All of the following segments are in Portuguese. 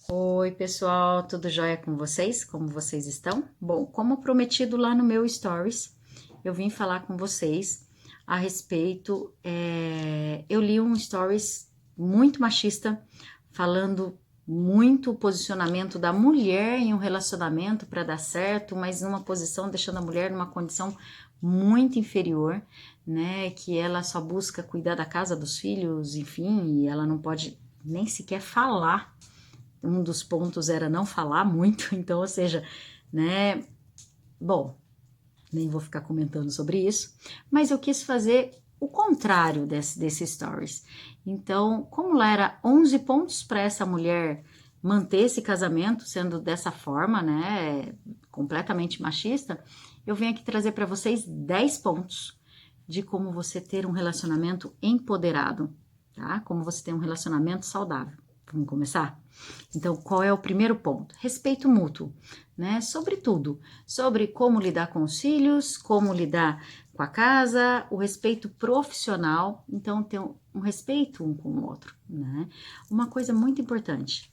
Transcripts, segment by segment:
Oi, pessoal, tudo jóia com vocês? Como vocês estão? Bom, como prometido lá no meu Stories, eu vim falar com vocês a respeito. Eu li um Stories muito machista, falando muito o posicionamento da mulher em um relacionamento para dar certo, mas numa posição, deixando a mulher numa condição muito inferior, né? Que ela só busca cuidar da casa, dos filhos, enfim, e ela não pode nem sequer falar. Um dos pontos era não falar muito, então, ou seja, né, bom, nem vou ficar comentando sobre isso, mas eu quis fazer o contrário desse stories. Então, como lá era 11 pontos para essa mulher manter esse casamento sendo dessa forma, né, completamente machista, eu venho aqui trazer para vocês 10 pontos de como você ter um relacionamento empoderado, tá? Como você ter um relacionamento saudável. Vamos começar? Então, qual é o primeiro ponto? Respeito mútuo, né? Sobre tudo, sobre como lidar com os filhos, como lidar com a casa, o respeito profissional. Então, ter um respeito um com o outro, né? Uma coisa muito importante,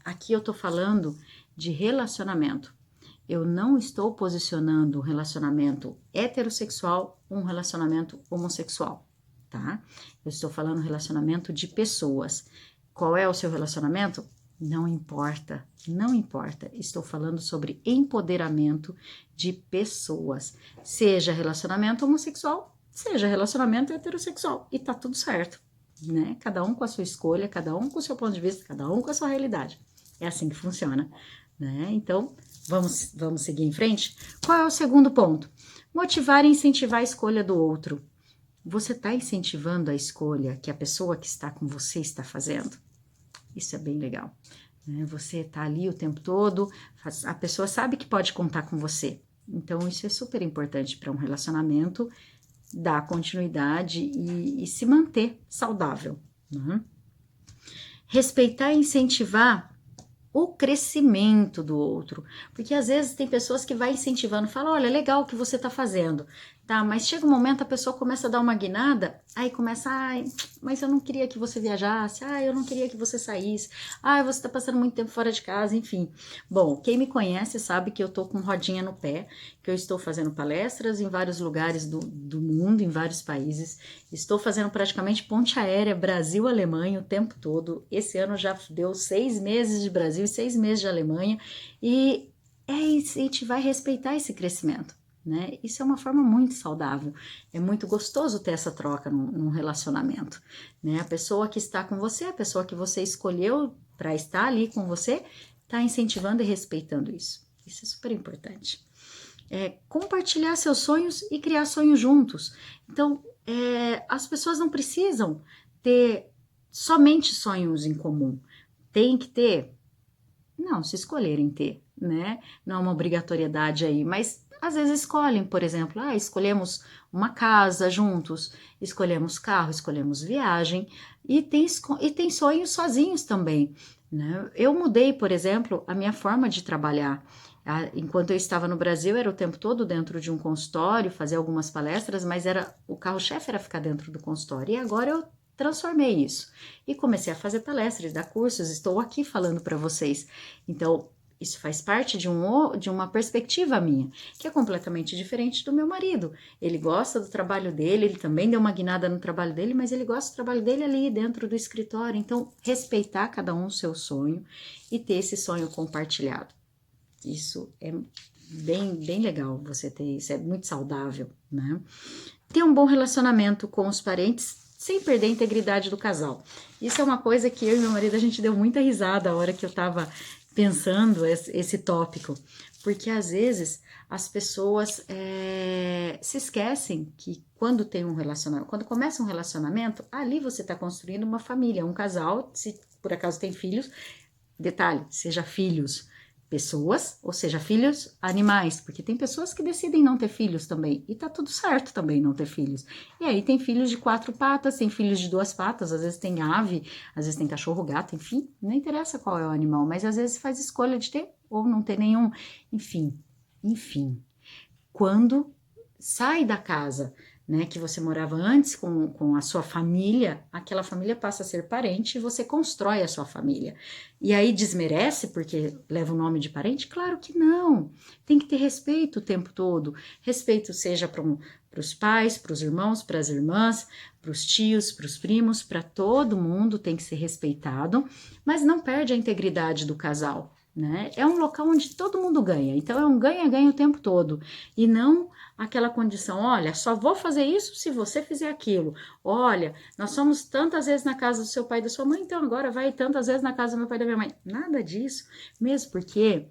aqui eu tô falando de relacionamento. Eu não estou posicionando um relacionamento heterossexual, um relacionamento homossexual, tá? Eu estou falando relacionamento de pessoas. Qual é o seu relacionamento? Não importa, não importa. Estou falando sobre empoderamento de pessoas, seja relacionamento homossexual, seja relacionamento heterossexual, e tá tudo certo, né? Cada um com a sua escolha, cada um com o seu ponto de vista, cada um com a sua realidade. É assim que funciona, né? Então, vamos seguir em frente? Qual é o segundo ponto? Motivar e incentivar a escolha do outro. Você está incentivando a escolha que a pessoa que está com você está fazendo? Isso é bem legal, né? Você está ali o tempo todo, a pessoa sabe que pode contar com você. Então, isso é super importante para um relacionamento dar continuidade e se manter saudável, né? Respeitar e incentivar o crescimento do outro, porque às vezes tem pessoas que vai incentivando, fala, olha, legal o que você tá fazendo, tá, mas chega um momento a pessoa começa a dar uma guinada, aí começa, ai, mas eu não queria que você viajasse, ai, eu não queria que você saísse, ai, você tá passando muito tempo fora de casa, enfim. Bom, quem me conhece sabe que eu tô com rodinha no pé, que eu estou fazendo palestras em vários lugares do mundo, em vários países, estou fazendo praticamente ponte aérea Brasil-Alemanha o tempo todo. Esse ano já deu 6 meses de Brasil e 6 meses de Alemanha. E a gente vai respeitar esse crescimento, né? Isso é uma forma muito saudável. É muito gostoso ter essa troca num relacionamento, né? A pessoa que está com você, a pessoa que você escolheu para estar ali com você, está incentivando e respeitando isso. Isso é super importante. Compartilhar seus sonhos e criar sonhos juntos. Então, as pessoas não precisam ter somente sonhos em comum. Tem que ter, não, se escolherem ter, né? Não é uma obrigatoriedade aí, mas às vezes escolhem, por exemplo, escolhemos uma casa juntos, escolhemos carro, escolhemos viagem, e tem sonhos sozinhos também, né? Eu mudei, por exemplo, a minha forma de trabalhar. Enquanto eu estava no Brasil, era o tempo todo dentro de um consultório, fazer algumas palestras, mas o carro-chefe era ficar dentro do consultório. E agora eu transformei isso e comecei a fazer palestras, dar cursos. Estou aqui falando para vocês. Então, isso faz parte de uma perspectiva minha, que é completamente diferente do meu marido. Ele gosta do trabalho dele, ele também deu uma guinada no trabalho dele, mas ele gosta do trabalho dele ali dentro do escritório. Então, respeitar cada um o seu sonho e ter esse sonho compartilhado. Isso é bem, bem legal você ter isso, é muito saudável, né? Ter um bom relacionamento com os parentes sem perder a integridade do casal. Isso é uma coisa que eu e meu marido, a gente deu muita risada a hora que eu tava pensando esse tópico, porque às vezes as pessoas se esquecem que quando tem um relacionamento, quando começa um relacionamento, ali você está construindo uma família, um casal, se por acaso tem filhos, detalhe, seja filhos pessoas, ou seja, filhos animais, porque tem pessoas que decidem não ter filhos também, e tá tudo certo também não ter filhos. E aí tem filhos de 4 patas, tem filhos de 2 patas, às vezes tem ave, às vezes tem cachorro, gato, enfim, não interessa qual é o animal, mas às vezes faz escolha de ter ou não ter nenhum, enfim. Quando sai da casa, né, que você morava antes com a sua família, aquela família passa a ser parente e você constrói a sua família. E aí desmerece porque leva o nome de parente? Claro que não. Tem que ter respeito o tempo todo. Respeito seja para os pais, para os irmãos, para as irmãs, para os tios, para os primos, para todo mundo tem que ser respeitado, mas não perde a integridade do casal. Né? É um local onde todo mundo ganha, então é um ganha-ganha o tempo todo, e não aquela condição, olha, só vou fazer isso se você fizer aquilo, olha, nós somos tantas vezes na casa do seu pai e da sua mãe, então agora vai tantas vezes na casa do meu pai e da minha mãe, nada disso, mesmo porque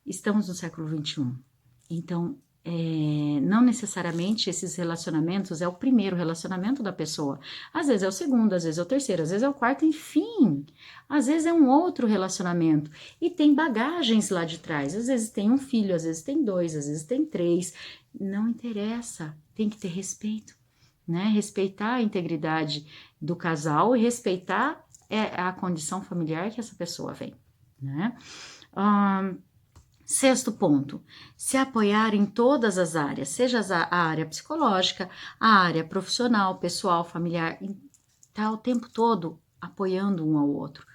estamos no século XXI, então não necessariamente esses relacionamentos é o primeiro relacionamento da pessoa, às vezes é o segundo, às vezes é o terceiro, às vezes é o quarto, enfim, às vezes é um outro relacionamento e tem bagagens lá de trás, às vezes tem um filho, às vezes tem dois, às vezes tem três, não interessa, tem que ter respeito, né? Respeitar a integridade do casal e respeitar a condição familiar que essa pessoa vem, né? Sexto ponto, se apoiar em todas as áreas, seja a área psicológica, a área profissional, pessoal, familiar, tá o tempo todo apoiando um ao outro.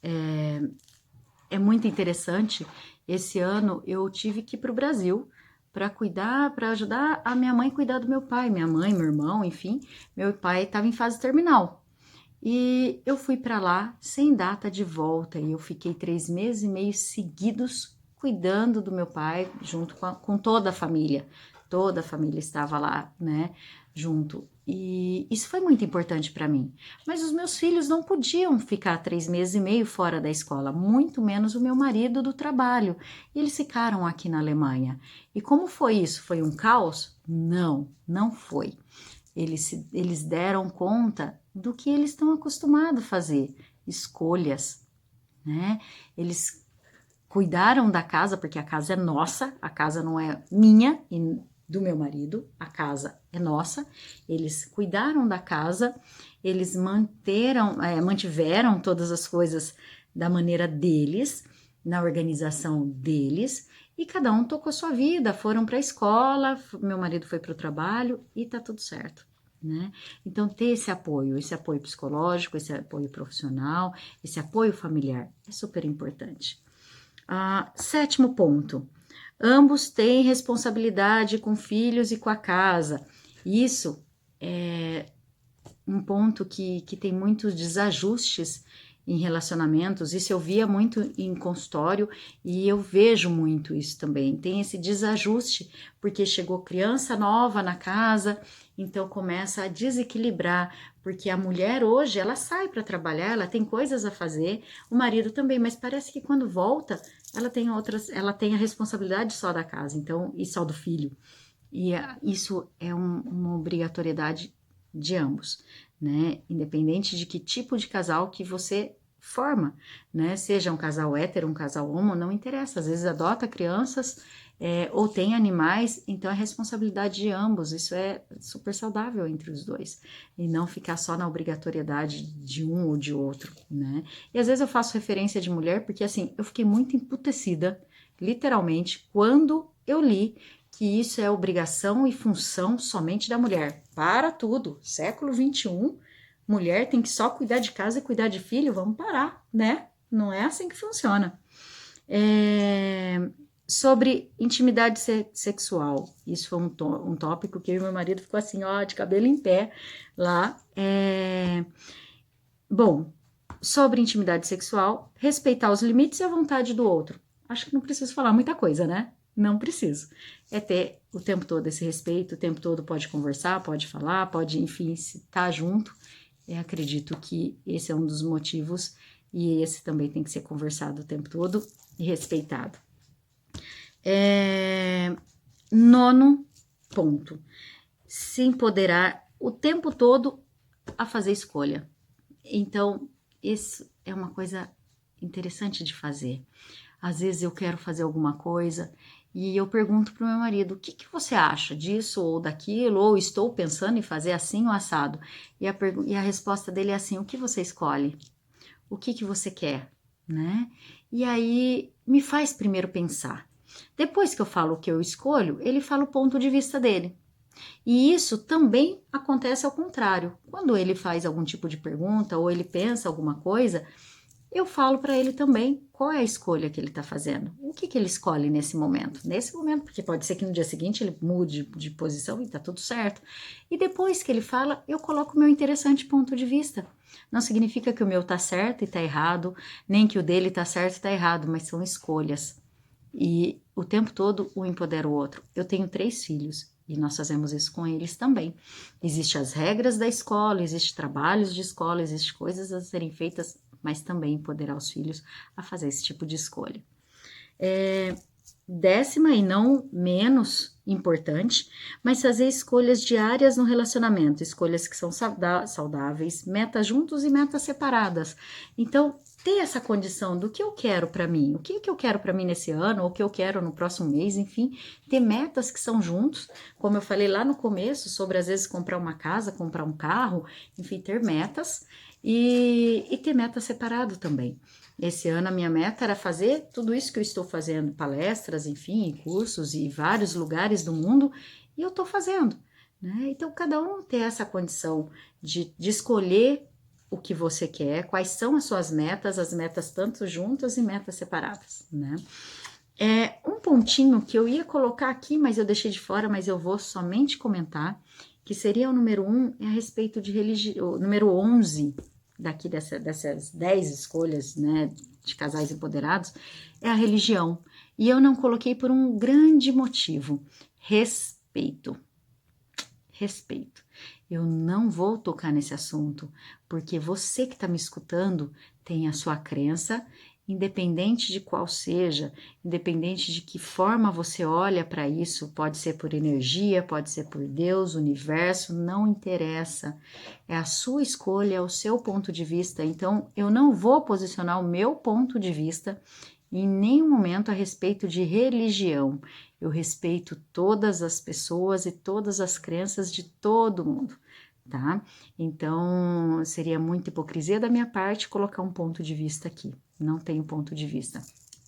É muito interessante, esse ano eu tive que ir para o Brasil para cuidar, para ajudar a minha mãe a cuidar do meu pai, minha mãe, meu irmão, enfim, meu pai estava em fase terminal. E eu fui para lá sem data de volta e eu fiquei 3 meses e meio seguidos cuidando do meu pai junto com toda a família. Toda a família estava lá, né, junto. E isso foi muito importante para mim. Mas os meus filhos não podiam ficar 3 meses e meio fora da escola, muito menos o meu marido do trabalho. E eles ficaram aqui na Alemanha. E como foi isso? Foi um caos? Não, não foi. Eles deram conta do que eles estão acostumados a fazer, escolhas, né? Eles cuidaram da casa, porque a casa é nossa, a casa não é minha e do meu marido, a casa é nossa. Eles cuidaram da casa, eles mantiveram todas as coisas da maneira deles, na organização deles, e cada um tocou sua vida, foram para a escola, meu marido foi para o trabalho e tá tudo certo. Né? Então, ter esse apoio psicológico, esse apoio profissional, esse apoio familiar é super importante. Sétimo ponto, ambos têm responsabilidade com filhos e com a casa. Isso é um ponto que tem muitos desajustes em relacionamentos, isso eu via muito em consultório e eu vejo muito isso também, tem esse desajuste, porque chegou criança nova na casa, então começa a desequilibrar, porque a mulher hoje, ela sai para trabalhar, ela tem coisas a fazer, o marido também, mas parece que quando volta, ela tem a responsabilidade só da casa, então, e só do filho, e isso é uma obrigatoriedade de ambos, né? Independente de que tipo de casal que você forma, né? Seja um casal hétero, um casal homo, não interessa. Às vezes adota crianças ou tem animais, então é responsabilidade de ambos. Isso é super saudável entre os dois. E não ficar só na obrigatoriedade de um ou de outro, né? E às vezes eu faço referência de mulher porque, assim, eu fiquei muito emputecida, literalmente, quando eu li que isso é obrigação e função somente da mulher. Para tudo, século XXI, mulher tem que só cuidar de casa e cuidar de filho, vamos parar, né? Não é assim que funciona. Sobre intimidade sexual, isso foi um tópico que eu e meu marido ficou assim, ó, de cabelo em pé lá. Bom, sobre intimidade sexual, respeitar os limites e a vontade do outro. Acho que não preciso falar muita coisa, né? Não preciso. É ter o tempo todo esse respeito, o tempo todo pode conversar, pode falar, pode, enfim, estar junto. Acredito que esse é um dos motivos e esse também tem que ser conversado o tempo todo e respeitado. Nono ponto, se empoderar o tempo todo a fazer escolha. Então, isso é uma coisa interessante de fazer. Às vezes eu quero fazer alguma coisa e eu pergunto para o meu marido, o que você acha disso ou daquilo, ou estou pensando em fazer assim ou assado? E a resposta dele é assim, o que você escolhe? O que você quer? Né? E aí me faz primeiro pensar. Depois que eu falo o que eu escolho, ele fala o ponto de vista dele. E isso também acontece ao contrário. Quando ele faz algum tipo de pergunta ou ele pensa alguma coisa, eu falo para ele também qual é a escolha que ele está fazendo. O que ele escolhe nesse momento? Nesse momento, porque pode ser que no dia seguinte ele mude de posição e está tudo certo. E depois que ele fala, eu coloco o meu interessante ponto de vista. Não significa que o meu está certo e está errado, nem que o dele está certo e está errado, mas são escolhas. E o tempo todo um empodera o outro. Eu tenho 3 filhos e nós fazemos isso com eles também. Existem as regras da escola, existem trabalhos de escola, existem coisas a serem feitas, mas também empoderar os filhos a fazer esse tipo de escolha. Décima e não menos importante, mas fazer escolhas diárias no relacionamento, escolhas que são saudáveis, metas juntos e metas separadas. Então, ter essa condição do que eu quero para mim, o que eu quero para mim nesse ano, ou o que eu quero no próximo mês, enfim, ter metas que são juntos, como eu falei lá no começo, sobre às vezes comprar uma casa, comprar um carro, enfim, ter metas e ter meta separado também. Esse ano a minha meta era fazer tudo isso que eu estou fazendo, palestras, enfim, cursos e vários lugares do mundo, e eu estou fazendo, né? Então, cada um ter essa condição de escolher o que você quer, quais são as suas metas, as metas tanto juntas e metas separadas, né? Um pontinho que eu ia colocar aqui, mas eu deixei de fora, mas eu vou somente comentar, que seria o número 1, é a respeito de religião, o número 11, daqui dessas 10 escolhas, né, de casais empoderados, é a religião. E eu não coloquei por um grande motivo: respeito. Respeito. Eu não vou tocar nesse assunto, porque você que está me escutando tem a sua crença, independente de qual seja, independente de que forma você olha para isso, pode ser por energia, pode ser por Deus, universo, não interessa. É a sua escolha, é o seu ponto de vista. Então, eu não vou posicionar o meu ponto de vista em nenhum momento a respeito de religião. Eu respeito todas as pessoas e todas as crenças de todo mundo, tá? Então, seria muita hipocrisia da minha parte colocar um ponto de vista aqui. Não tenho ponto de vista.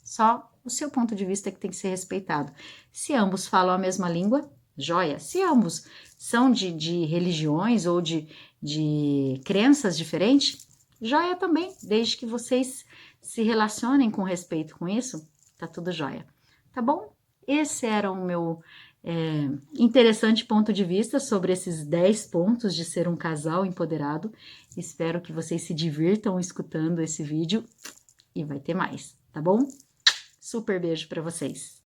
Só o seu ponto de vista que tem que ser respeitado. Se ambos falam a mesma língua, joia. Se ambos são de religiões ou de crenças diferentes, joia também. Desde que vocês se relacionem com respeito com isso, tá tudo jóia. Tá bom? Esse era o meu interessante ponto de vista sobre esses 10 pontos de ser um casal empoderado. Espero que vocês se divirtam escutando esse vídeo e vai ter mais, tá bom? Super beijo para vocês!